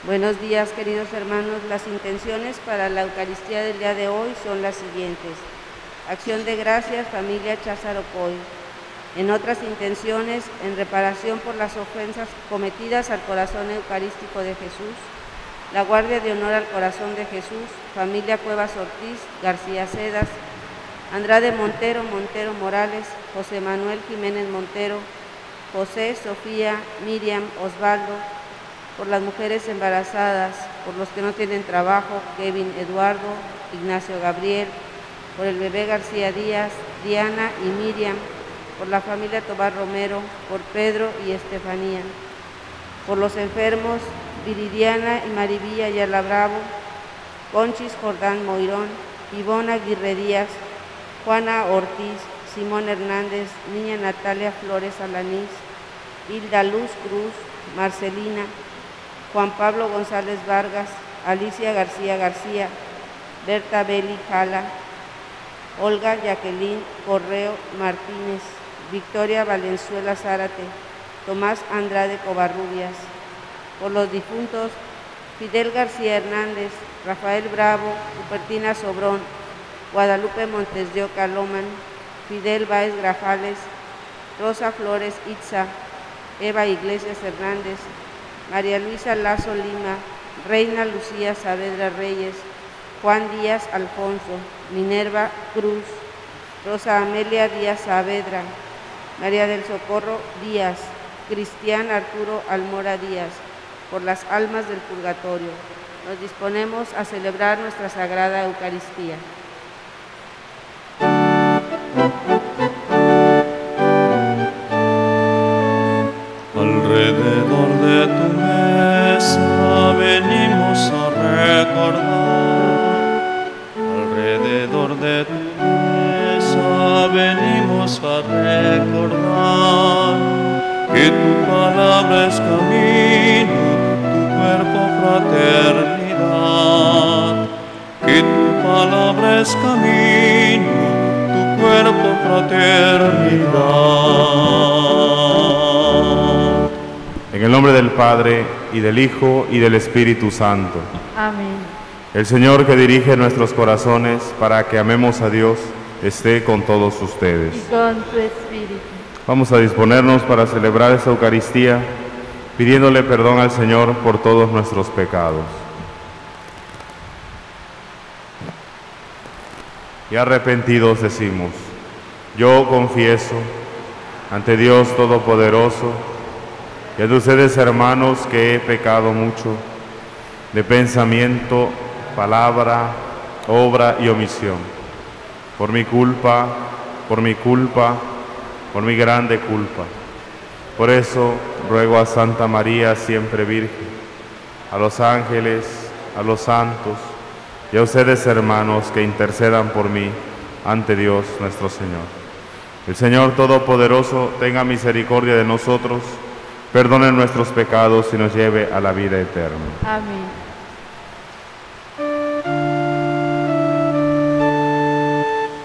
Buenos días, queridos hermanos. Las intenciones para la Eucaristía del día de hoy son las siguientes. Acción de gracias, familia Chazarocoy. En otras intenciones, en reparación por las ofensas cometidas al corazón eucarístico de Jesús, la Guardia de Honor al Corazón de Jesús, familia Cuevas Ortiz, García Cedas, Andrade Montero, Montero Morales, José Manuel Jiménez Montero, José, Sofía, Miriam, Osvaldo, por las mujeres embarazadas, por los que no tienen trabajo, Kevin Eduardo, Ignacio Gabriel, por el bebé García Díaz, Diana y Miriam, por la familia Tobar Romero, por Pedro y Estefanía, por los enfermos, Viridiana y Marivilla Ayala Bravo, Conchis Jordán Moirón, Ivona Aguirre Díaz, Juana Ortiz, Simón Hernández, Niña Natalia Flores Alanís, Hilda Luz Cruz, Marcelina, Juan Pablo González Vargas, Alicia García García, Berta Beli Jala, Olga Jacqueline Correo Martínez, Victoria Valenzuela Zárate, Tomás Andrade Covarrubias. Por los difuntos, Fidel García Hernández, Rafael Bravo, Rupertina Sobrón, Guadalupe Montes de Oca Loman, Fidel Báez Grajales, Rosa Flores Itza, Eva Iglesias Hernández, María Luisa Lazo Lima, Reina Lucía Saavedra Reyes, Juan Díaz Alfonso, Minerva Cruz, Rosa Amelia Díaz Saavedra, María del Socorro Díaz, Cristian Arturo Almora Díaz, por las almas del purgatorio. Nos disponemos a celebrar nuestra Sagrada Eucaristía. Alrededor de tu mesa venimos a recordar. Alrededor de tu mesa venimos a recordar que tu palabra es camino, tu cuerpo fraternidad. Que tu palabra es camino, tu cuerpo fraternidad. En el nombre del Padre, y del Hijo, y del Espíritu Santo. Amén. El Señor que dirige nuestros corazones para que amemos a Dios, esté con todos ustedes. Y con tu espíritu. Vamos a disponernos para celebrar esta Eucaristía, pidiéndole perdón al Señor por todos nuestros pecados. Y arrepentidos decimos: yo confieso ante Dios Todopoderoso y ante ustedes, hermanos, que he pecado mucho de pensamiento, palabra, obra y omisión. Por mi culpa, por mi grande culpa. Por eso ruego a Santa María, siempre Virgen, a los ángeles, a los santos y a ustedes, hermanos, que intercedan por mí ante Dios nuestro Señor. El Señor Todopoderoso tenga misericordia de nosotros, perdone nuestros pecados y nos lleve a la vida eterna. Amén.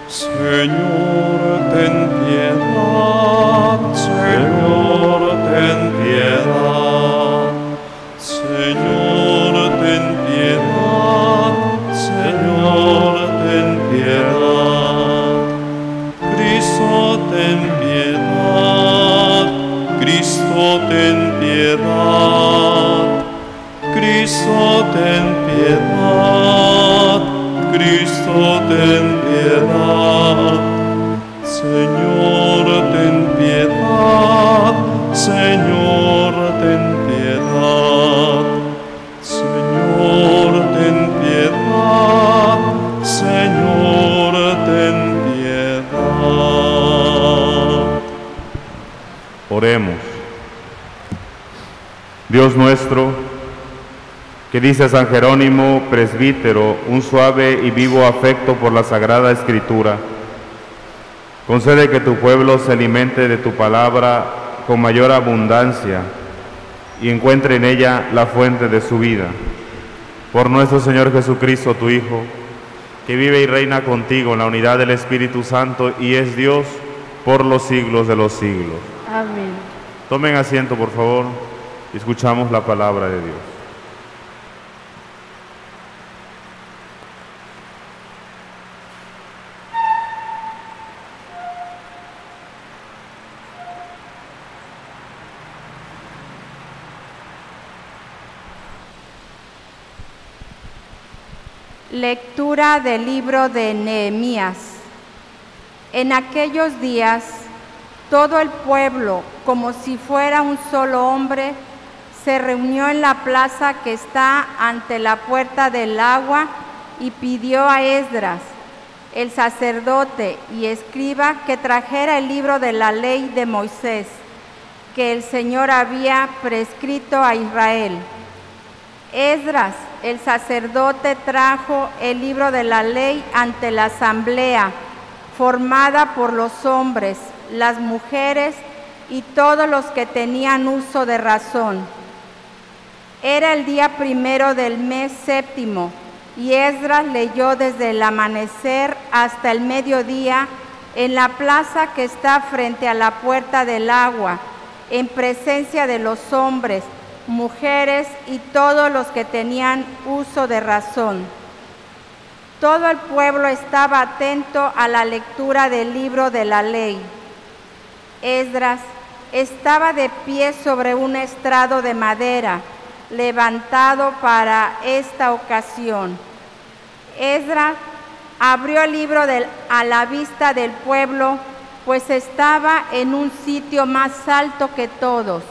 Señor, ten piedad, Señor, ten piedad, Señor, ten piedad, Señor, ten piedad, Cristo, ten piedad, Cristo, ten piedad, Cristo, ten piedad, Cristo, ten piedad, Señor, ten piedad, Señor, ten piedad, Señor, ten piedad, Señor, ten piedad. Oremos. Dios nuestro, que dice a San Jerónimo, presbítero, un suave y vivo afecto por la Sagrada Escritura, concede que tu pueblo se alimente de tu palabra con mayor abundancia y encuentre en ella la fuente de su vida. Por nuestro Señor Jesucristo, tu Hijo, que vive y reina contigo en la unidad del Espíritu Santo y es Dios por los siglos de los siglos. Amén. Tomen asiento, por favor, y escuchamos la palabra de Dios. Lectura del libro de Nehemías. En aquellos días, todo el pueblo, como si fuera un solo hombre, se reunió en la plaza que está ante la puerta del agua y pidió a Esdras, el sacerdote y escriba, que trajera el libro de la ley de Moisés, que el Señor había prescrito a Israel. Esdras, el sacerdote, trajo el libro de la ley ante la asamblea, formada por los hombres, las mujeres y todos los que tenían uso de razón. Era el día 1 del mes 7, y Esdras leyó desde el amanecer hasta el mediodía en la plaza que está frente a la puerta del agua, en presencia de los hombres, mujeres y todos los que tenían uso de razón. Todo el pueblo estaba atento a la lectura del libro de la ley. Esdras estaba de pie sobre un estrado de madera, levantado para esta ocasión. Esdras abrió el libro a la vista del pueblo, pues estaba en un sitio más alto que todos,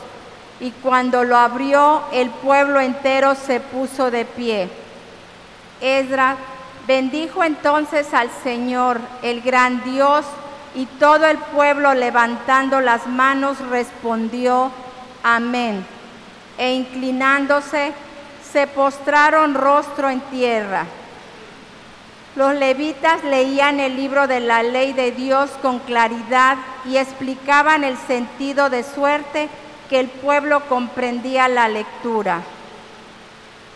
y cuando lo abrió, el pueblo entero se puso de pie. Esdras bendijo entonces al Señor, el gran Dios, y todo el pueblo, levantando las manos, respondió: Amén. E inclinándose, se postraron rostro en tierra. Los levitas leían el libro de la ley de Dios con claridad y explicaban el sentido, de suerte que el pueblo comprendía la lectura.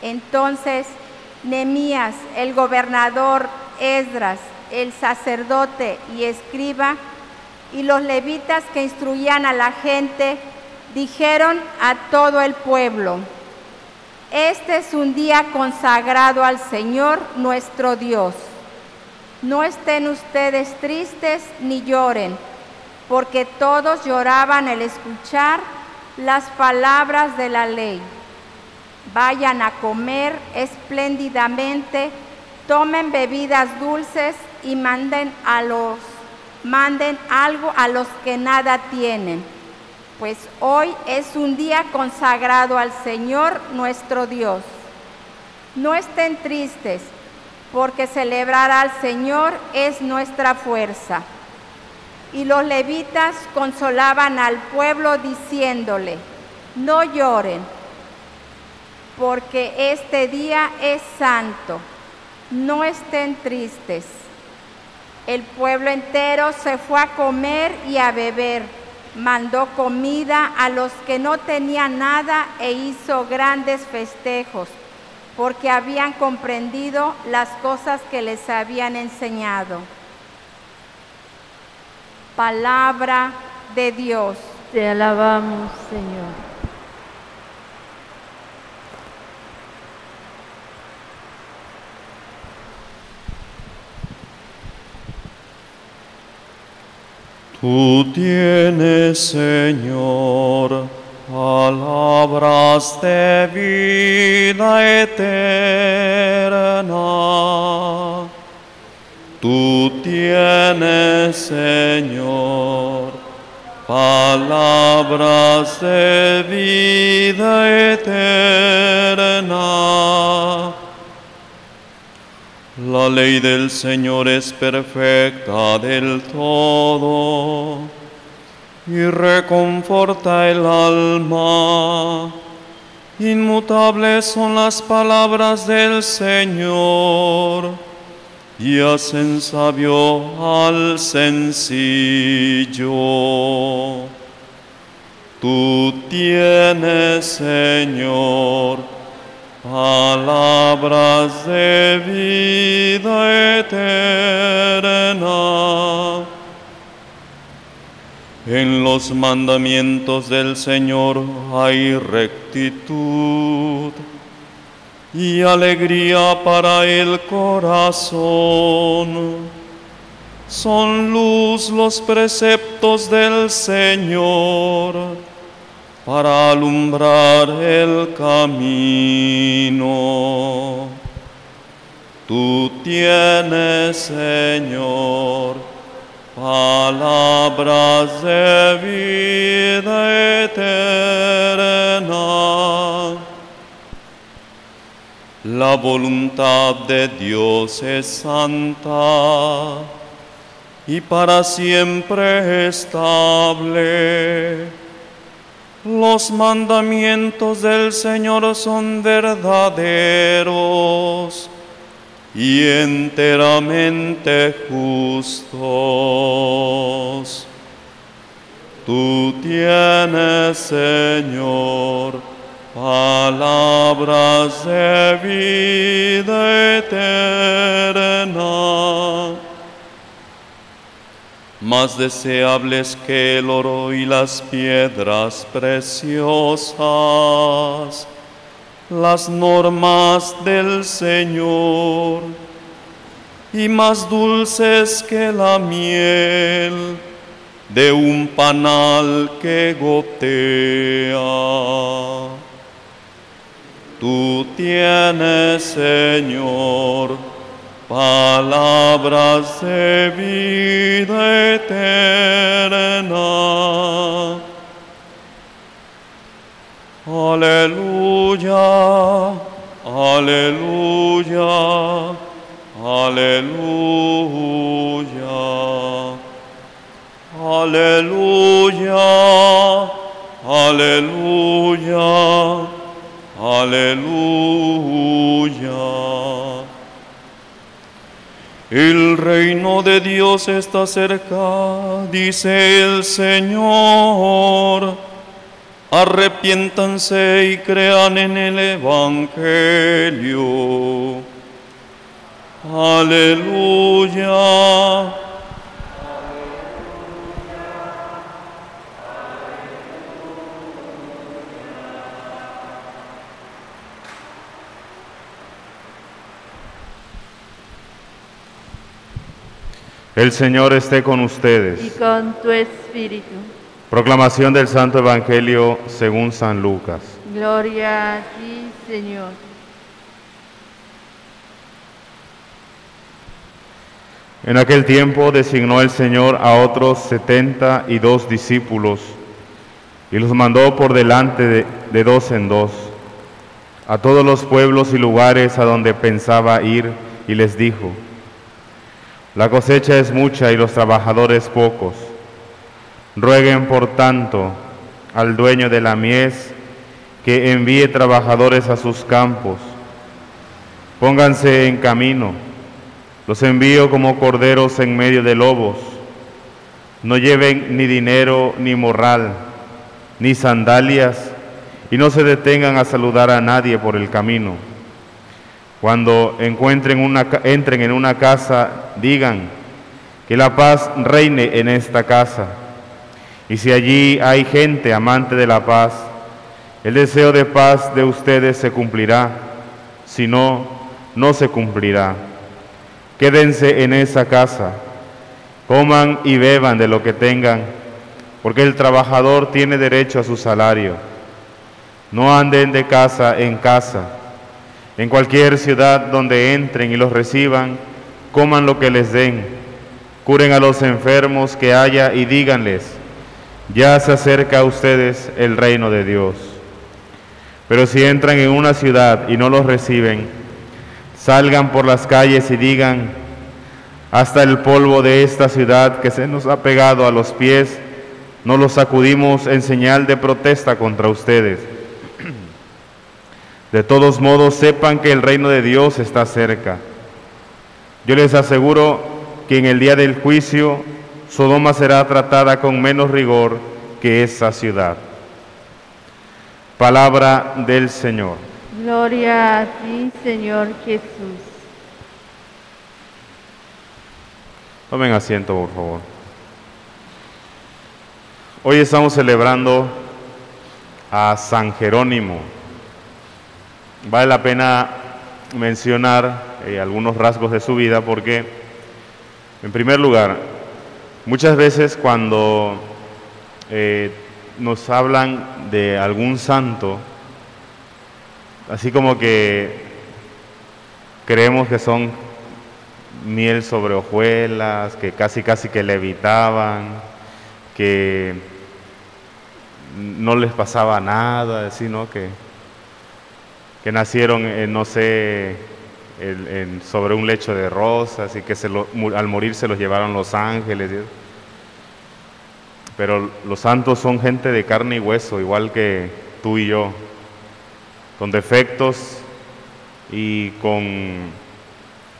Entonces Nehemías, el gobernador, Esdras, el sacerdote y escriba, y los levitas que instruían a la gente, dijeron a todo el pueblo: Este es un día consagrado al Señor nuestro Dios. No estén ustedes tristes ni lloren, porque todos lloraban al escuchar las palabras de la ley. Vayan a comer espléndidamente, tomen bebidas dulces y manden algo a los que nada tienen, pues hoy es un día consagrado al Señor nuestro Dios. No estén tristes, porque celebrar al Señor es nuestra fuerza. Y los levitas consolaban al pueblo diciéndole: No lloren, porque este día es santo. No estén tristes. El pueblo entero se fue a comer y a beber, mandó comida a los que no tenían nada e hizo grandes festejos, porque habían comprendido las cosas que les habían enseñado. Palabra de Dios. Te alabamos, Señor. Tú tienes, Señor, palabras de vida eterna. Tú tienes, Señor, palabras de vida eterna. La ley del Señor es perfecta del todo y reconforta el alma. Inmutables son las palabras del Señor y hacen sabio al sencillo. Tú tienes, Señor, palabras de vida eterna. En los mandamientos del Señor hay rectitud y alegría para el corazón. Son luz los preceptos del Señor para alumbrar el camino. Tú tienes, Señor, palabras de vida eterna. La voluntad de Dios es santa y para siempre estable. Los mandamientos del Señor son verdaderos y enteramente justos. Tú tienes, Señor, palabras de vida eterna, más deseables que el oro y las piedras preciosas, las normas del Señor, y más dulces que la miel de un panal que gotea. Tú tienes, Señor, palabras de vida eterna. Aleluya, aleluya, aleluya, aleluya, aleluya, aleluya. El reino de Dios está cerca, dice el Señor. Arrepiéntanse y crean en el Evangelio. Aleluya. El Señor esté con ustedes. Y con tu espíritu. Proclamación del Santo Evangelio según San Lucas. Gloria a ti, Señor. En aquel tiempo designó el Señor a otros 72 discípulos y los mandó por delante de dos en dos a todos los pueblos y lugares a donde pensaba ir, y les dijo: la cosecha es mucha y los trabajadores pocos. Rueguen, por tanto, al dueño de la mies que envíe trabajadores a sus campos. Pónganse en camino, los envío como corderos en medio de lobos. No lleven ni dinero ni morral, ni sandalias, y no se detengan a saludar a nadie por el camino. Cuando entren en una casa, digan: que la paz reine en esta casa. Y si allí hay gente amante de la paz, el deseo de paz de ustedes se cumplirá, si no, no se cumplirá. Quédense en esa casa, coman y beban de lo que tengan, porque el trabajador tiene derecho a su salario. No anden de casa en casa. En cualquier ciudad donde entren y los reciban, coman lo que les den. Curen a los enfermos que haya y díganles: ya se acerca a ustedes el reino de Dios. Pero si entran en una ciudad y no los reciben, salgan por las calles y digan: hasta el polvo de esta ciudad que se nos ha pegado a los pies, nos lo sacudimos en señal de protesta contra ustedes. De todos modos, sepan que el reino de Dios está cerca. Yo les aseguro que en el día del juicio, Sodoma será tratada con menos rigor que esa ciudad. Palabra del Señor. Gloria a ti, Señor Jesús. Tomen asiento, por favor. Hoy estamos celebrando a San Jerónimo. Vale la pena mencionar algunos rasgos de su vida porque, en primer lugar, muchas veces cuando nos hablan de algún santo, así como que creemos que son miel sobre hojuelas, que casi que levitaban, que no les pasaba nada, sino que nacieron, no sé, sobre un lecho de rosas y que al morir se los llevaron los ángeles. Pero los santos son gente de carne y hueso, igual que tú y yo, con defectos y con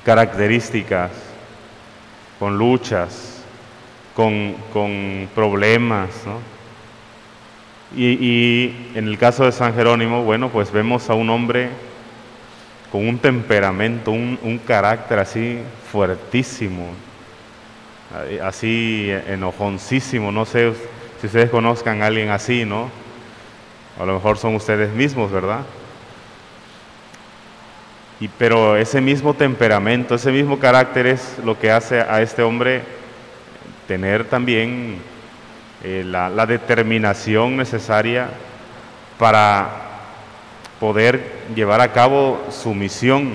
características, con luchas, con problemas, ¿no? Y en el caso de San Jerónimo, bueno, pues vemos a un hombre con un temperamento, un carácter así fuertísimo, así enojoncísimo. No sé si ustedes conozcan a alguien así, ¿no? A lo mejor son ustedes mismos, ¿verdad? Pero ese mismo temperamento, ese mismo carácter es lo que hace a este hombre tener también la determinación necesaria para poder llevar a cabo su misión.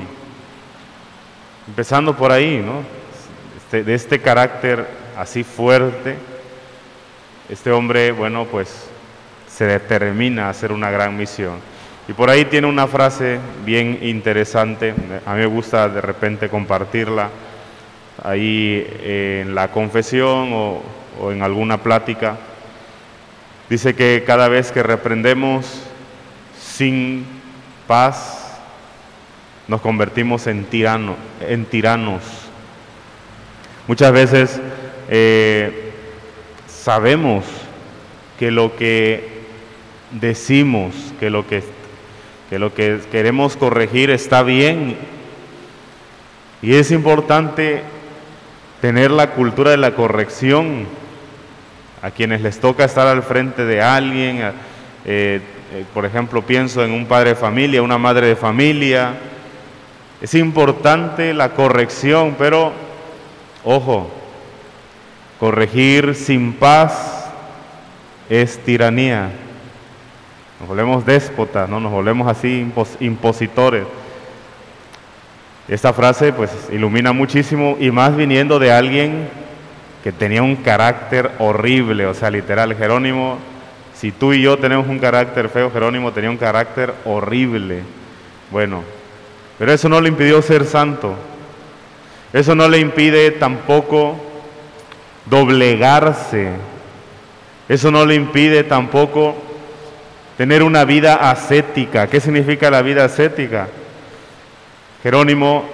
Empezando por ahí, ¿no? De este carácter así fuerte, este hombre, bueno, pues se determina a hacer una gran misión. Y por ahí tiene una frase bien interesante, a mí me gusta de repente compartirla ahí en la confesión o en alguna plática. Dice que cada vez que reprendemos sin paz, nos convertimos en tiranos. Muchas veces sabemos que lo que decimos, que lo que queremos corregir está bien, y es importante tener la cultura de la corrección. A quienes les toca estar al frente de alguien, por ejemplo, pienso en un padre de familia, una madre de familia, es importante la corrección, pero ojo, corregir sin paz es tiranía. Nos volvemos déspotas, ¿no? Nos volvemos así impositores. Esta frase pues ilumina muchísimo, y más viniendo de alguien que tenía un carácter horrible, o sea, literal. Jerónimo, si tú y yo tenemos un carácter feo, Jerónimo tenía un carácter horrible. Bueno, pero eso no le impidió ser santo. Eso no le impide tampoco doblegarse. Eso no le impide tampoco tener una vida ascética. ¿Qué significa la vida ascética? Jerónimo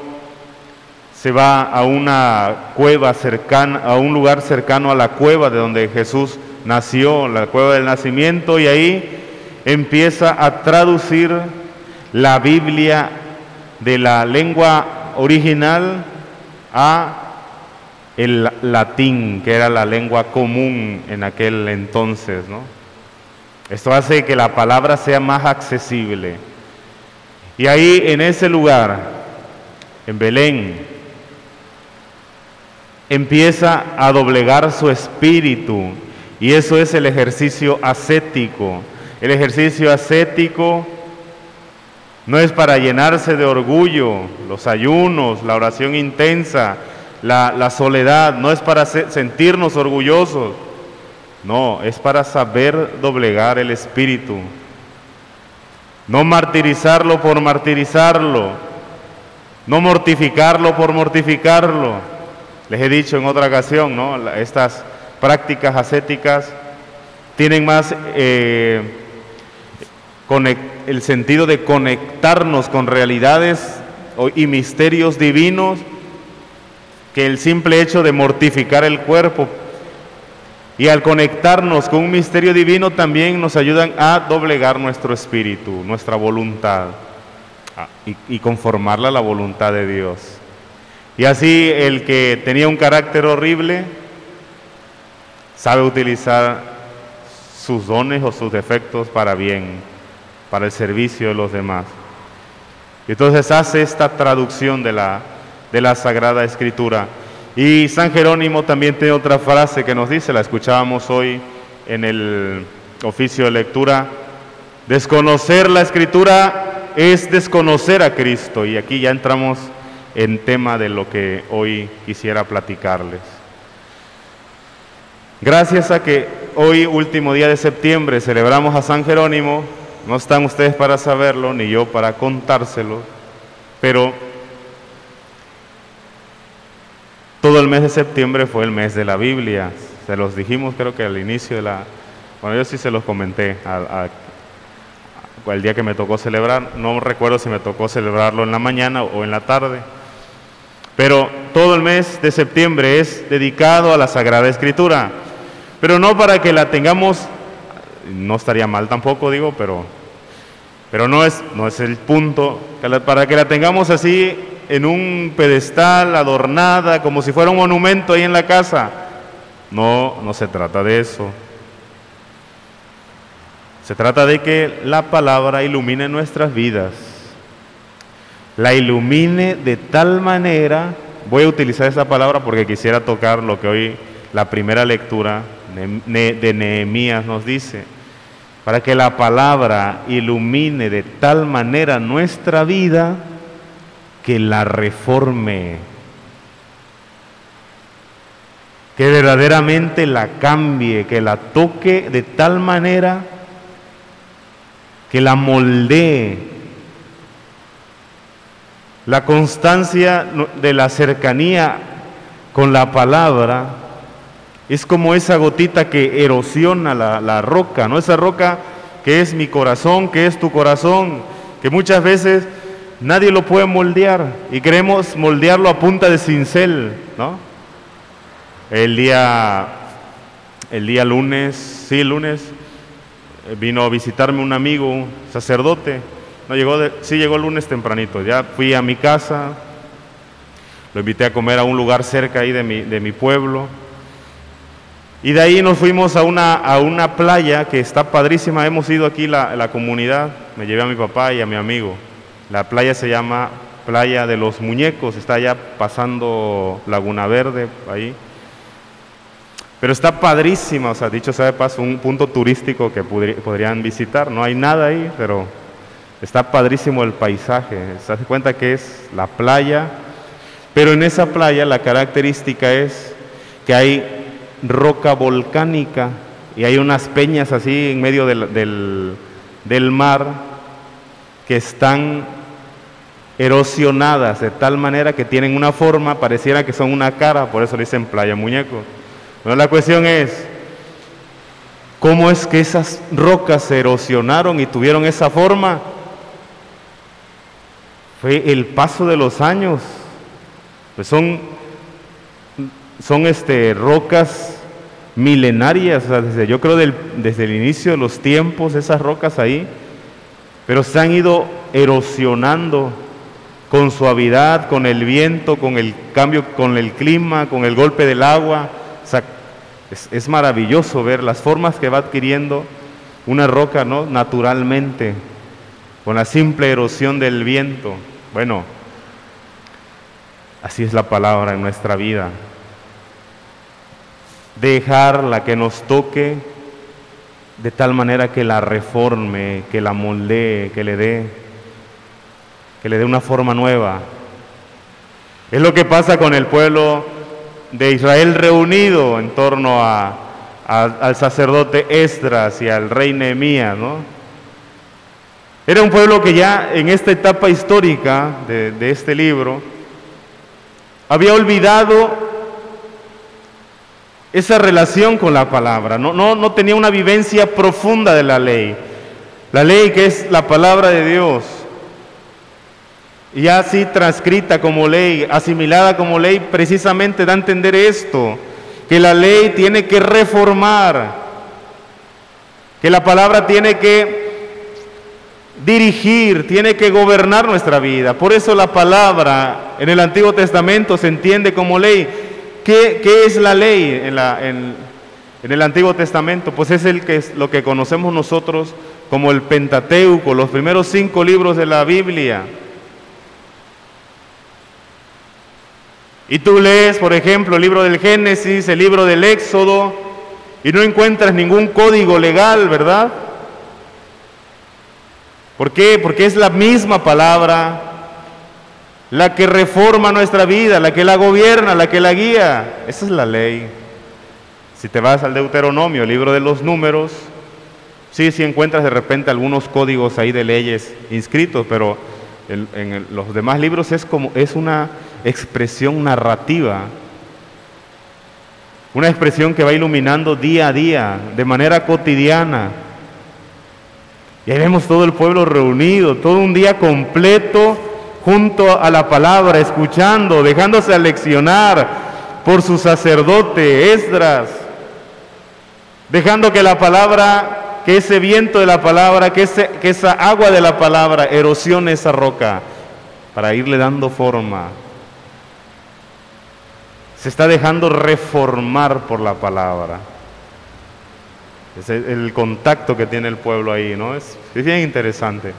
se va a una cueva cercana, a un lugar cercano a la cueva de donde Jesús nació, la cueva del nacimiento, y ahí empieza a traducir la Biblia de la lengua original a el latín, que era la lengua común en aquel entonces, ¿no? Esto hace que la palabra sea más accesible. Y ahí, en ese lugar, en Belén, empieza a doblegar su espíritu, y eso es el ejercicio ascético. El ejercicio ascético no es para llenarse de orgullo, los ayunos, la oración intensa, la soledad, no es para sentirnos orgullosos, no, es para saber doblegar el espíritu. No martirizarlo por martirizarlo, no mortificarlo por mortificarlo. Les he dicho en otra ocasión, ¿no? Estas prácticas ascéticas tienen más el sentido de conectarnos con realidades y misterios divinos que el simple hecho de mortificar el cuerpo. Y al conectarnos con un misterio divino también nos ayudan a doblegar nuestro espíritu, nuestra voluntad, y conformarla a la voluntad de Dios. Y así el que tenía un carácter horrible sabe utilizar sus dones o sus defectos para bien, para el servicio de los demás. Y entonces hace esta traducción de la Sagrada Escritura. Y San Jerónimo también tiene otra frase que nos dice, la escuchábamos hoy en el oficio de lectura: desconocer la Escritura es desconocer a Cristo. Y aquí ya entramos en tema de lo que hoy quisiera platicarles. Gracias a que hoy, último día de septiembre, celebramos a San Jerónimo, no están ustedes para saberlo, ni yo para contárselo, pero todo el mes de septiembre fue el mes de la Biblia. Se los dijimos creo que al inicio de la... Bueno, yo sí se los comenté el día que me tocó celebrar. No recuerdo si me tocó celebrarlo en la mañana o en la tarde. Pero todo el mes de septiembre es dedicado a la Sagrada Escritura. Pero no para que la tengamos, no estaría mal tampoco, digo, pero no es el punto, para que la tengamos así en un pedestal, adornada, como si fuera un monumento ahí en la casa. No se trata de eso. Se trata de que la palabra ilumine nuestras vidas. La ilumine de tal manera, voy a utilizar esa palabra porque quisiera tocar lo que hoy la primera lectura de Nehemías nos dice, para que la palabra ilumine de tal manera nuestra vida que la reforme, que verdaderamente la cambie, que la toque de tal manera que la moldee. La constancia de la cercanía con la palabra es como esa gotita que erosiona la roca, ¿no? Esa roca que es mi corazón, que es tu corazón, que muchas veces nadie lo puede moldear y queremos moldearlo a punta de cincel, ¿no? El día lunes, vino a visitarme un amigo, un sacerdote. No llegó, sí llegó el lunes tempranito. Ya fui a mi casa, lo invité a comer a un lugar cerca ahí de mi pueblo. Y de ahí nos fuimos a una playa que está padrísima. Hemos ido aquí la comunidad, me llevé a mi papá y a mi amigo. La playa se llama Playa de los Muñecos, está allá pasando Laguna Verde, ahí. Pero está padrísima, o sea, dicho sea de paso, un punto turístico que podrían visitar. No hay nada ahí, pero está padrísimo el paisaje. Se hace cuenta que es la playa, pero en esa playa la característica es que hay roca volcánica y hay unas peñas así en medio del mar que están erosionadas de tal manera que tienen una forma, pareciera que son una cara, por eso le dicen Playa Muñeco. Bueno, la cuestión es, ¿cómo es que esas rocas se erosionaron y tuvieron esa forma? Fue el paso de los años. Pues son rocas milenarias, o sea, yo creo desde el inicio de los tiempos, esas rocas ahí, pero se han ido erosionando con suavidad, con el viento, con el cambio, con el clima, con el golpe del agua. O sea, es maravilloso ver las formas que va adquiriendo una roca, ¿no? Naturalmente, con la simple erosión del viento. Bueno, así es la palabra en nuestra vida. Dejarla que nos toque de tal manera que la reforme, que la moldee, que le dé una forma nueva. Es lo que pasa con el pueblo de Israel reunido en torno al sacerdote Esdras y al rey Nehemías, ¿no? Era un pueblo que ya en esta etapa histórica de este libro había olvidado esa relación con la palabra, no tenía una vivencia profunda de la ley que es la palabra de Dios, y así transcrita como ley, asimilada como ley, precisamente da a entender esto, que la ley tiene que reformar, que la palabra tiene que dirigir, tiene que gobernar nuestra vida. Por eso la palabra en el Antiguo Testamento se entiende como ley. ¿Qué es la ley en el Antiguo Testamento? Pues es lo que conocemos nosotros como el Pentateuco, los primeros 5 libros de la Biblia. Y tú lees, por ejemplo, el libro del Génesis, el libro del Éxodo, y no encuentras ningún código legal, ¿verdad? ¿Por qué? Porque es la misma palabra la que reforma nuestra vida, la que la gobierna, la que la guía. Esa es la ley. Si te vas al Deuteronomio, el libro de los números, sí encuentras de repente algunos códigos ahí de leyes inscritos, pero en los demás libros es una expresión narrativa, una expresión que va iluminando día a día, de manera cotidiana. Y ahí vemos todo el pueblo reunido, todo un día completo junto a la palabra, escuchando, dejándose aleccionar por su sacerdote Esdras, dejando que la palabra, que ese viento de la palabra, que esa agua de la palabra erosione esa roca para irle dando forma. Se está dejando reformar por la palabra. Es el contacto que tiene el pueblo ahí, ¿no? Es bien interesante.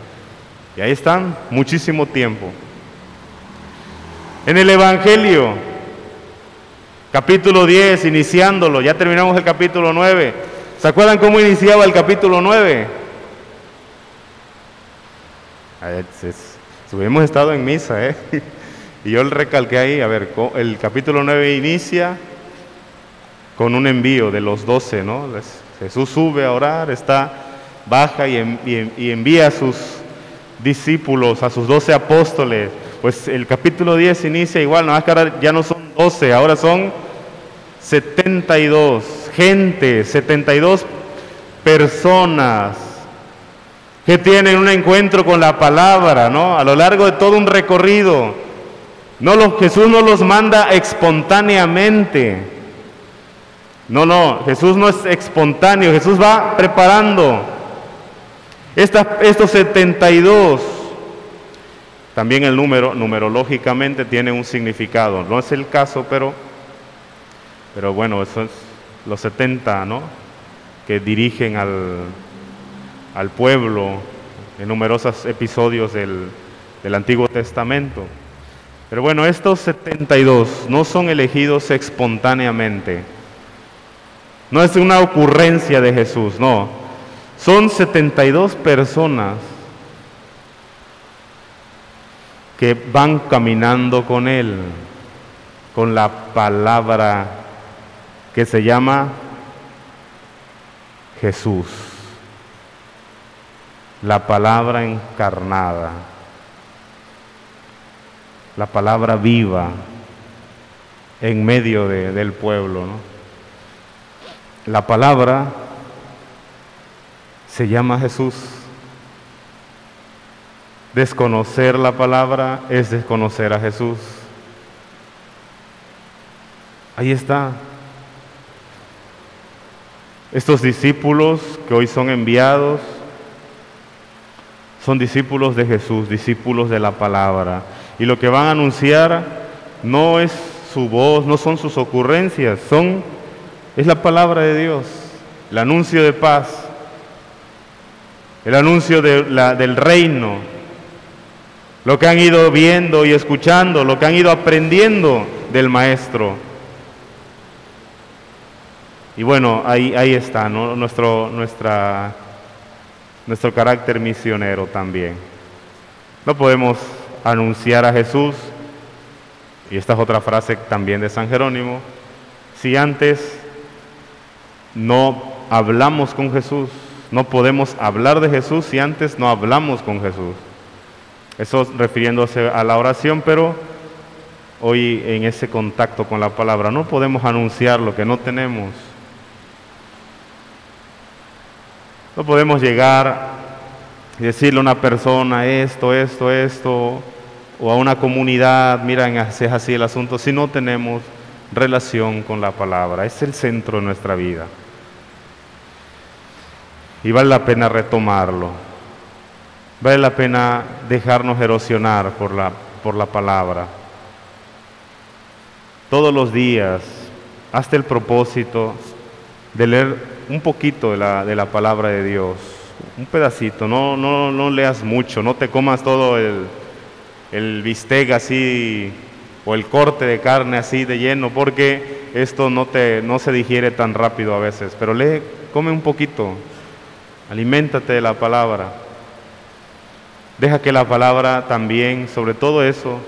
Y ahí están muchísimo tiempo. En el Evangelio, capítulo 10, iniciándolo, ya terminamos el capítulo 9. ¿Se acuerdan cómo iniciaba el capítulo 9? Hemos estado en misa, y yo le recalqué ahí, a ver, el capítulo 9 inicia con un envío de los 12, ¿no? Jesús sube a orar, baja y envía a sus discípulos, a sus 12 apóstoles. Pues el capítulo 10 inicia igual, nada más que ahora ya no son 12, ahora son 72 gente, 72 personas que tienen un encuentro con la palabra, ¿no? A lo largo de todo un recorrido. Jesús no los manda espontáneamente. Jesús no es espontáneo, Jesús va preparando estos 72. También el número, numerológicamente, tiene un significado. No es el caso, pero bueno, eso es los 70, ¿no? Que dirigen al pueblo en numerosos episodios del Antiguo Testamento. Pero bueno, estos 72 no son elegidos espontáneamente. No es una ocurrencia de Jesús, no. Son 72 personas que van caminando con Él, con la palabra que se llama Jesús, la palabra encarnada, la palabra viva en medio del pueblo, ¿no? La palabra se llama Jesús. Desconocer la palabra es desconocer a Jesús. Ahí está. Estos discípulos que hoy son enviados son discípulos de Jesús, discípulos de la palabra. Y lo que van a anunciar no es su voz, no son sus ocurrencias, es la palabra de Dios, el anuncio de paz, el anuncio del reino, lo que han ido viendo y escuchando, lo que han ido aprendiendo del Maestro. Y bueno, ahí está, ¿no? Nuestro carácter misionero también. No podemos anunciar a Jesús, y esta es otra frase también de San Jerónimo, si antes no hablamos con Jesús. No podemos hablar de Jesús si antes no hablamos con Jesús. Eso refiriéndose a la oración, pero hoy en ese contacto con la palabra no podemos anunciar lo que no tenemos. No podemos llegar y decirle a una persona esto, o a una comunidad, miren, es así el asunto, si no tenemos relación con la palabra. Es el centro de nuestra vida. Y vale la pena retomarlo. Vale la pena dejarnos erosionar por la palabra. Todos los días, hazte el propósito de leer un poquito de la palabra de Dios. Un pedacito, no leas mucho, no te comas todo el bistec así, o el corte de carne así de lleno, porque esto no se digiere tan rápido a veces. Pero come un poquito, aliméntate de la palabra. Deja que la palabra también, sobre todo eso,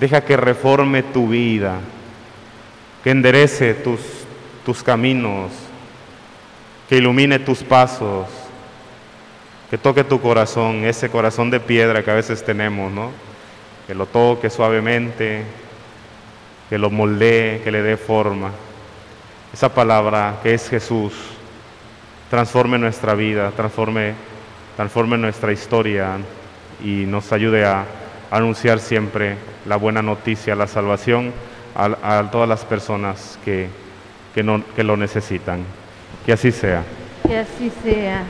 Deja que reforme tu vida, que enderece tus caminos, que ilumine tus pasos, que toque tu corazón, ese corazón de piedra que a veces tenemos, ¿no? Que lo toque suavemente, que lo moldee, que le dé forma. Esa palabra que es Jesús, transforme nuestra vida, transforme nuestra historia y nos ayude a anunciar siempre la buena noticia, la salvación a todas las personas que lo necesitan. Que así sea. Que así sea.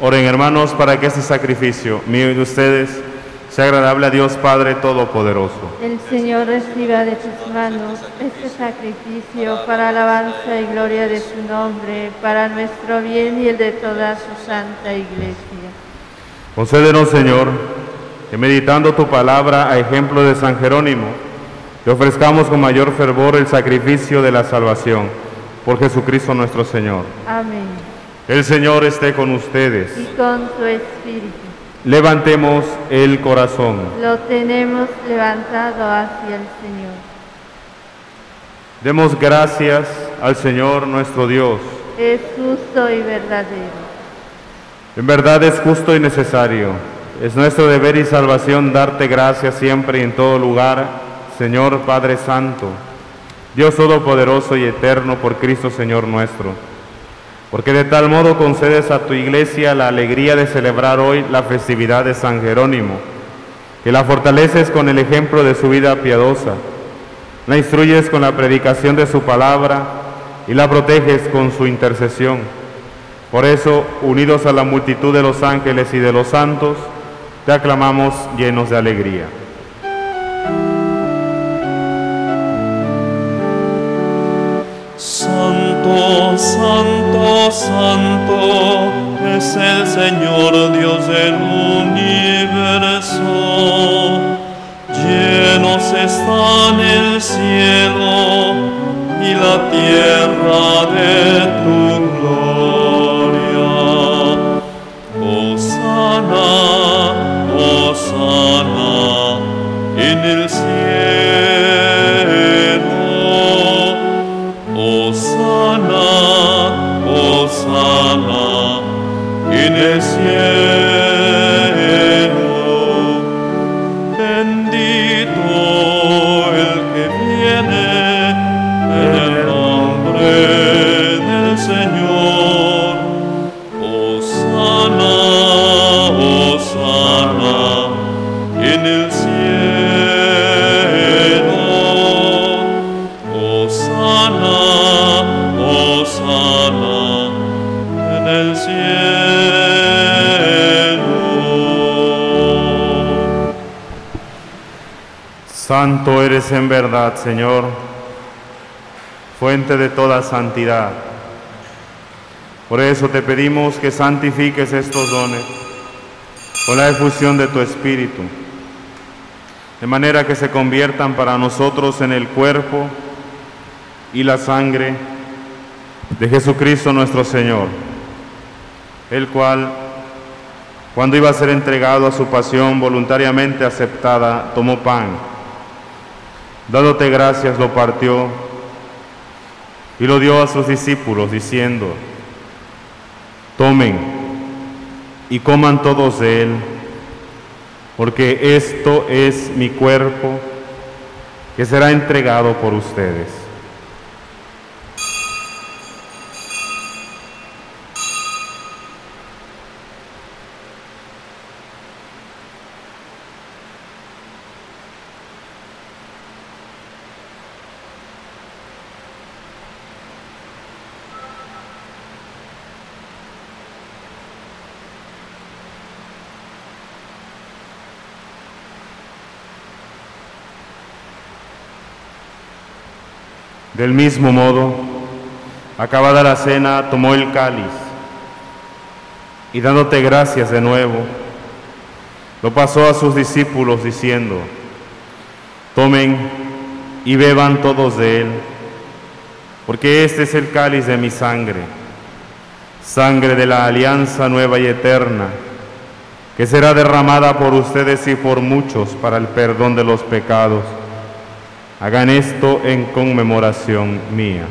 Oren, hermanos, para que este sacrificio mío y de ustedes sea agradable a Dios Padre Todopoderoso. El Señor reciba de tus manos este sacrificio para alabanza y gloria de su nombre, para nuestro bien y el de toda su santa Iglesia. Concédenos, Señor, que meditando tu palabra a ejemplo de San Jerónimo, te ofrezcamos con mayor fervor el sacrificio de la salvación, por Jesucristo nuestro Señor. Amén. El Señor esté con ustedes. Y con tu espíritu. Levantemos el corazón. Lo tenemos levantado hacia el Señor. Demos gracias al Señor nuestro Dios. Es justo y verdadero. En verdad es justo y necesario. Es nuestro deber y salvación darte gracias siempre y en todo lugar, Señor Padre Santo, Dios Todopoderoso y Eterno, por Cristo Señor nuestro. Porque de tal modo concedes a tu Iglesia la alegría de celebrar hoy la festividad de San Jerónimo, que la fortaleces con el ejemplo de su vida piadosa, la instruyes con la predicación de su palabra y la proteges con su intercesión. Por eso, unidos a la multitud de los ángeles y de los santos, te aclamamos llenos de alegría. Santo, santo, santo es el Señor Dios del universo. Llenos están el cielo y la tierra de tu gloria. Hosana, hosana en el cielo. Hosana, hosana en el cielo. Bendito el que viene en el nombre del Señor. Hosana, hosana en el cielo. Hosana, hosana en el cielo. Santo eres en verdad, Señor, fuente de toda santidad. Por eso te pedimos que santifiques estos dones con la efusión de tu Espíritu, de manera que se conviertan para nosotros en el cuerpo y la sangre de Jesucristo nuestro Señor, el cual, cuando iba a ser entregado a su pasión voluntariamente aceptada, tomó pan, dándote gracias, lo partió y lo dio a sus discípulos, diciendo: tomen y coman todos de él, porque esto es mi cuerpo que será entregado por ustedes. Del mismo modo, acabada la cena, tomó el cáliz y, dándote gracias de nuevo, lo pasó a sus discípulos diciendo: tomen y beban todos de él, porque este es el cáliz de mi sangre, sangre de la alianza nueva y eterna, que será derramada por ustedes y por muchos para el perdón de los pecados. Hagan esto en conmemoración mía.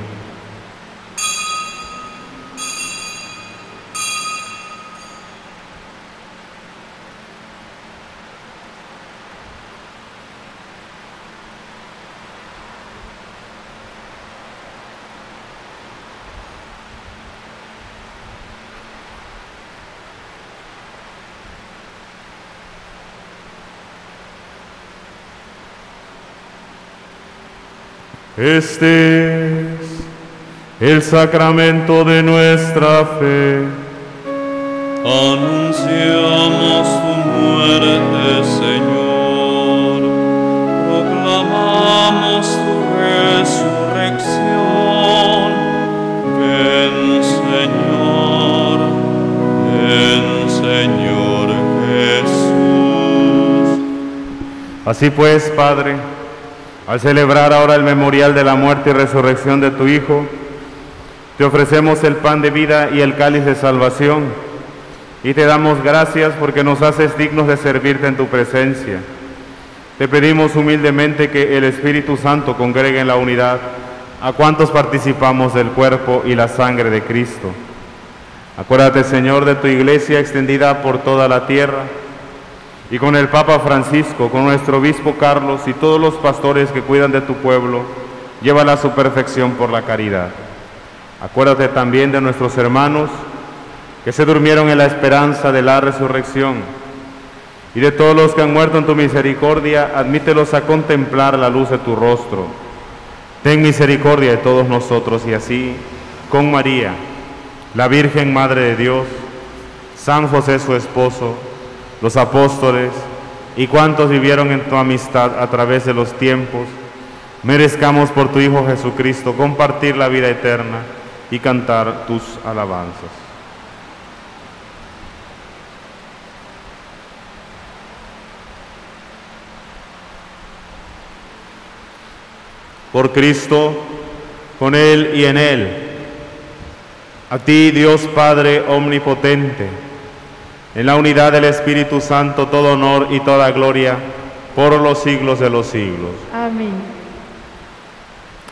Este es el sacramento de nuestra fe. Anunciamos tu muerte, Señor. Proclamamos tu resurrección. Ven, Señor Jesús. Así pues, Padre, al celebrar ahora el memorial de la muerte y resurrección de tu Hijo, te ofrecemos el pan de vida y el cáliz de salvación, y te damos gracias porque nos haces dignos de servirte en tu presencia. Te pedimos humildemente que el Espíritu Santo congregue en la unidad a cuantos participamos del cuerpo y la sangre de Cristo. Acuérdate, Señor, de tu Iglesia extendida por toda la tierra, y con el Papa Francisco, con nuestro obispo Carlos y todos los pastores que cuidan de tu pueblo, llévala a su perfección por la caridad. Acuérdate también de nuestros hermanos que se durmieron en la esperanza de la resurrección, y de todos los que han muerto en tu misericordia, admítelos a contemplar la luz de tu rostro. Ten misericordia de todos nosotros, y así, con María, la Virgen Madre de Dios, San José su esposo, los apóstoles y cuantos vivieron en tu amistad a través de los tiempos, merezcamos por tu Hijo Jesucristo compartir la vida eterna y cantar tus alabanzas. Por Cristo, con Él y en Él, a ti, Dios Padre omnipotente, en la unidad del Espíritu Santo, todo honor y toda gloria por los siglos de los siglos. Amén.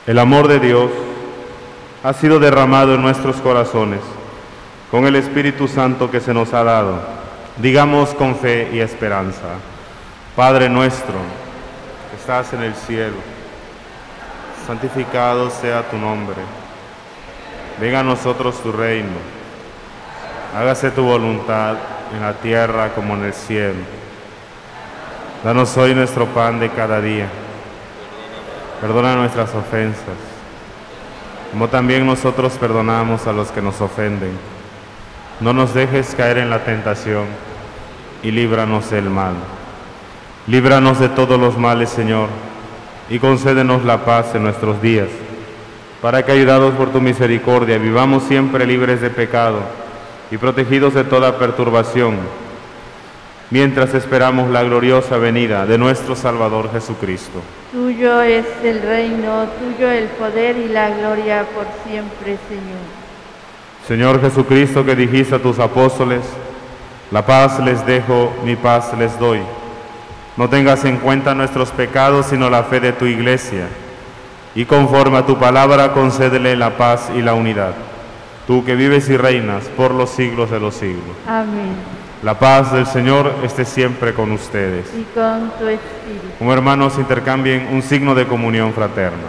El amor de Dios ha sido derramado en nuestros corazones con el Espíritu Santo que se nos ha dado. Digamos con fe y esperanza: Padre nuestro, que estás en el cielo, santificado sea tu nombre. Venga a nosotros tu reino. Hágase tu voluntad en la tierra como en el cielo. Danos hoy nuestro pan de cada día. Perdona nuestras ofensas, como también nosotros perdonamos a los que nos ofenden. No nos dejes caer en la tentación y líbranos del mal. Líbranos de todos los males, Señor, y concédenos la paz en nuestros días, para que, ayudados por tu misericordia, vivamos siempre libres de pecado y protegidos de toda perturbación, mientras esperamos la gloriosa venida de nuestro Salvador Jesucristo. Tuyo es el reino, tuyo el poder y la gloria por siempre, Señor. Señor Jesucristo, que dijiste a tus apóstoles, la paz les dejo, mi paz les doy. No tengas en cuenta nuestros pecados, sino la fe de tu Iglesia, y conforme a tu palabra concédele la paz y la unidad. Tú que vives y reinas por los siglos de los siglos. Amén. La paz del Señor esté siempre con ustedes. Y con tu espíritu. Como hermanos, intercambien un signo de comunión fraterna.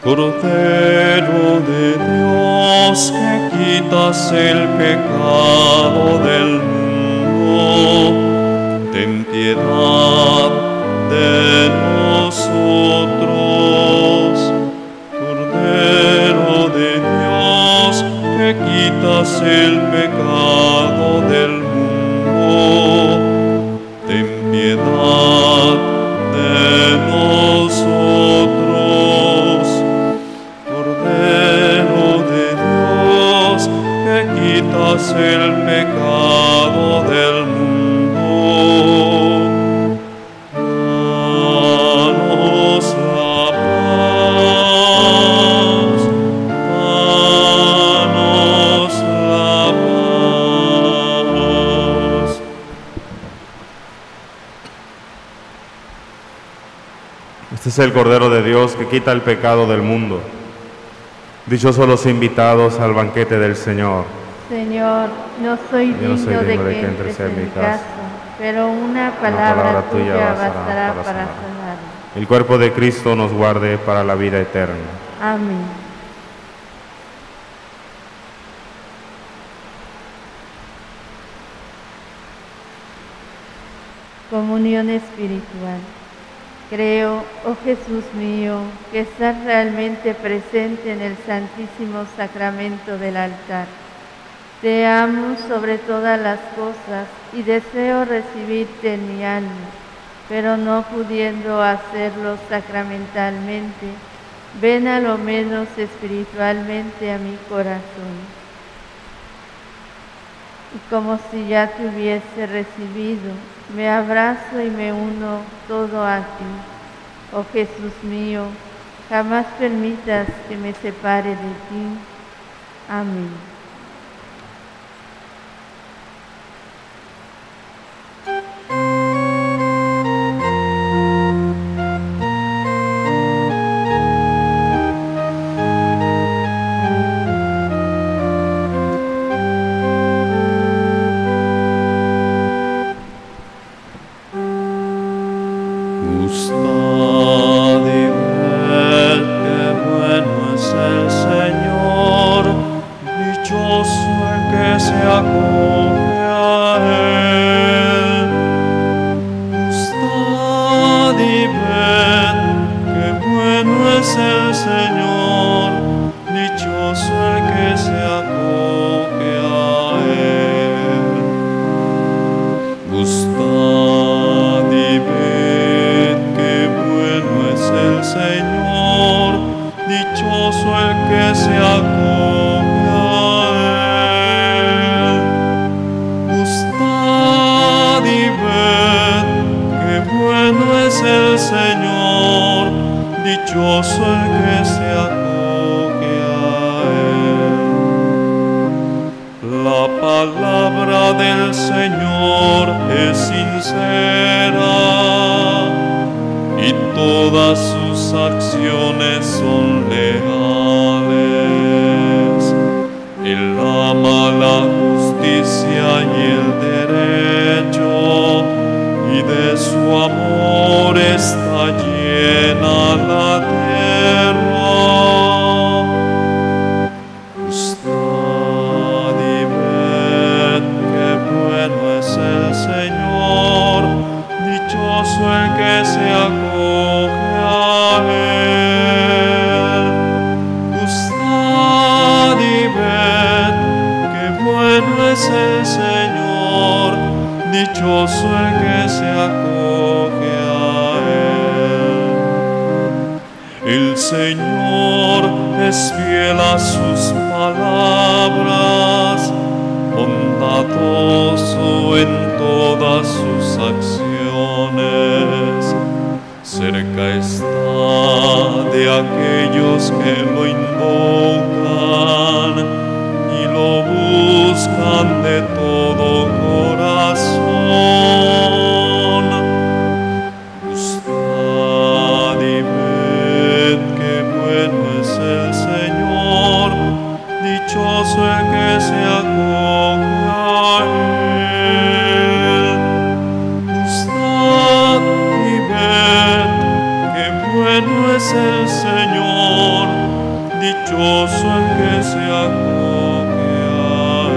Cordero de Dios, que quitas el pecado del mundo, ten piedad de nosotros. Cordero de Dios, que quitas el pecado del mundo, ten piedad de nosotros. Quitas el pecado del mundo, danos la paz, danos la paz. Este es el Cordero de Dios que quita el pecado del mundo. Dichosos los invitados al banquete del Señor. Señor, no soy digno de que entres en mi casa, pero una palabra tuya bastará para sanarme. El cuerpo de Cristo nos guarde para la vida eterna. Amén. Comunión espiritual. Creo, oh Jesús mío, que estás realmente presente en el Santísimo Sacramento del altar. Te amo sobre todas las cosas y deseo recibirte en mi alma, pero no pudiendo hacerlo sacramentalmente, ven a lo menos espiritualmente a mi corazón. Y como si ya te hubiese recibido, me abrazo y me uno todo a ti. Oh Jesús mío, jamás permitas que me separe de ti. Amén. dichoso el que se acoge a él. El Señor es fiel a sus palabras, bondadoso en todas sus acciones. Cerca está de aquellos que lo invocan y lo buscan de todo corazón. Gustad y ved que bueno es el Señor, dichoso el que se acoge a él. Gustad y ved que bueno es el Señor, dichoso el que se acoge a él.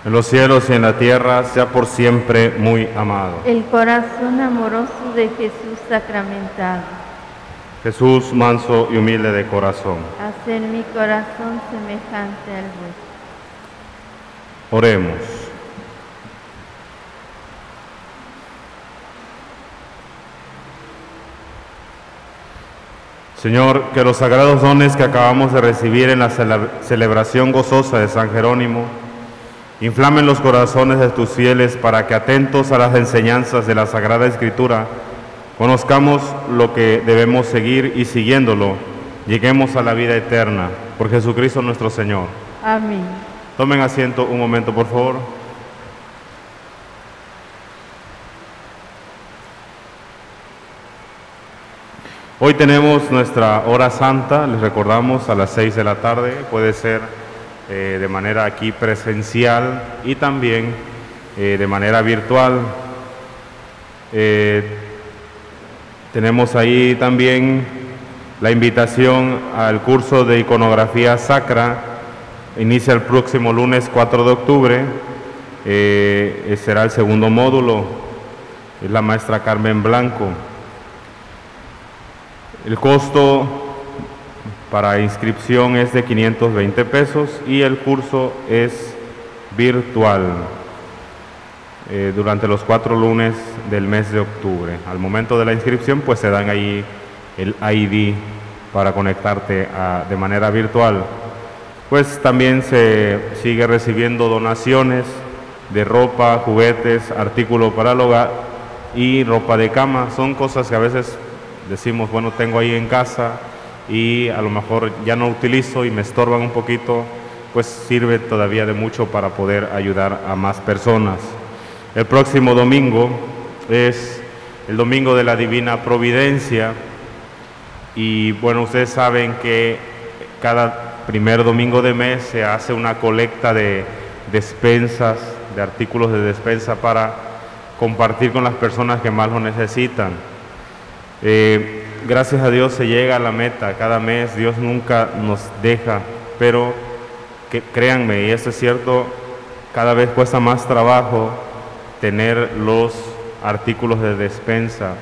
En los cielos y en la tierra, sea por siempre muy amado. El corazón amoroso de Jesús sacramentado. Jesús, manso y humilde de corazón. Haz en mi corazón semejante al vuestro. Oremos. Señor, que los sagrados dones que acabamos de recibir en la celebración gozosa de San Jerónimo inflamen los corazones de tus fieles para que, atentos a las enseñanzas de la Sagrada Escritura, conozcamos lo que debemos seguir y, siguiéndolo, lleguemos a la vida eterna. Por Jesucristo nuestro Señor. Amén. Tomen asiento un momento, por favor. Hoy tenemos nuestra hora santa, les recordamos, a las 6 de la tarde. Puede ser de manera aquí presencial y también de manera virtual. Tenemos ahí también la invitación al curso de iconografía sacra. Inicia el próximo lunes 4 de octubre. Será el segundo módulo. Es la maestra Carmen Blanco. El costo para inscripción es de 520 pesos y el curso es virtual durante los 4 lunes del mes de octubre. Al momento de la inscripción, pues se dan ahí el ID para conectarte de manera virtual. Pues también se sigue recibiendo donaciones de ropa, juguetes, artículos para el hogar y ropa de cama. Son cosas que a veces decimos, bueno, tengo ahí en casa y a lo mejor ya no utilizo y me estorban un poquito, pues sirve todavía de mucho para poder ayudar a más personas. El próximo domingo es el Domingo de la Divina Providencia y bueno, ustedes saben que cada primer domingo de mes se hace una colecta de despensas, de artículos de despensa para compartir con las personas que más lo necesitan. Gracias a Dios se llega a la meta cada mes, Dios nunca nos deja, pero créanme, y esto es cierto, cada vez cuesta más trabajo tener los artículos de despensa.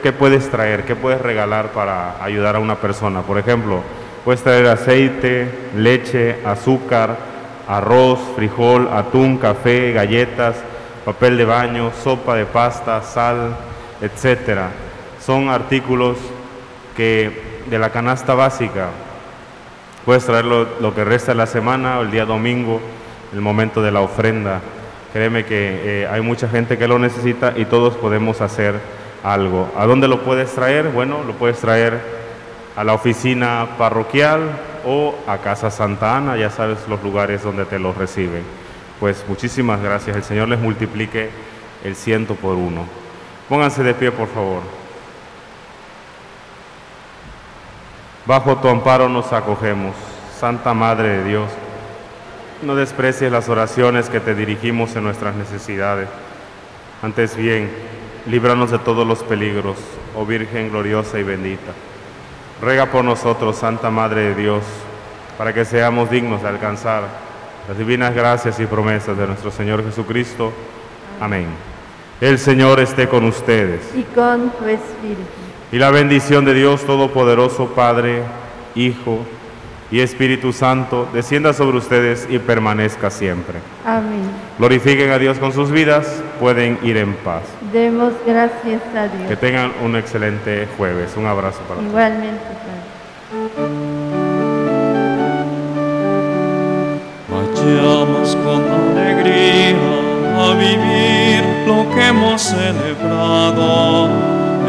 ¿Qué puedes traer? ¿Qué puedes regalar para ayudar a una persona? Por ejemplo, puedes traer aceite, leche, azúcar, arroz, frijol, atún, café, galletas, papel de baño, sopa de pasta, sal, etc. Son artículos de la canasta básica. Puedes traer lo que resta de la semana o el día domingo, el momento de la ofrenda. Créeme que hay mucha gente que lo necesita y todos podemos hacer algo. ¿A dónde lo puedes traer? Bueno, lo puedes traer a la oficina parroquial o a Casa Santa Ana, ya sabes los lugares donde te los reciben. Pues muchísimas gracias, el Señor les multiplique el 100 por 1. Pónganse de pie, por favor. Bajo tu amparo nos acogemos, Santa Madre de Dios. No desprecies las oraciones que te dirigimos en nuestras necesidades. Antes bien, líbranos de todos los peligros, oh Virgen gloriosa y bendita. Ruega por nosotros, Santa Madre de Dios, para que seamos dignos de alcanzar las divinas gracias y promesas de nuestro Señor Jesucristo. Amén. El Señor esté con ustedes. Y con tu espíritu. Y la bendición de Dios Todopoderoso, Padre, Hijo y Espíritu Santo, descienda sobre ustedes y permanezca siempre. Amén. Glorifiquen a Dios con sus vidas, pueden ir en paz. Demos gracias a Dios. Que tengan un excelente jueves. Un abrazo para todos. Igualmente, Padre. Vayamos con alegría a vivir lo que hemos celebrado.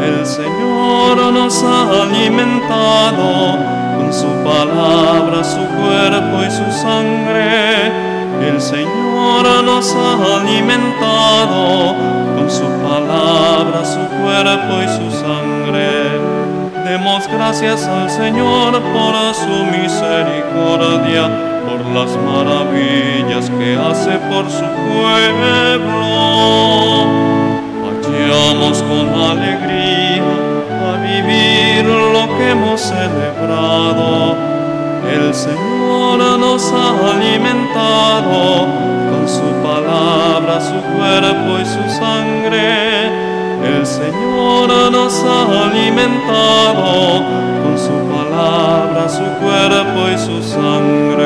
El Señor nos ha alimentado con su palabra, su cuerpo y su sangre. El Señor nos ha alimentado con su palabra, su cuerpo y su sangre. Demos gracias al Señor por su misericordia, por las maravillas que hace por su pueblo. Vayamos con alegría a vivir lo que hemos celebrado. El Señor nos ha alimentado con su palabra, su cuerpo y su sangre. El Señor nos ha alimentado con su palabra, su cuerpo y su sangre.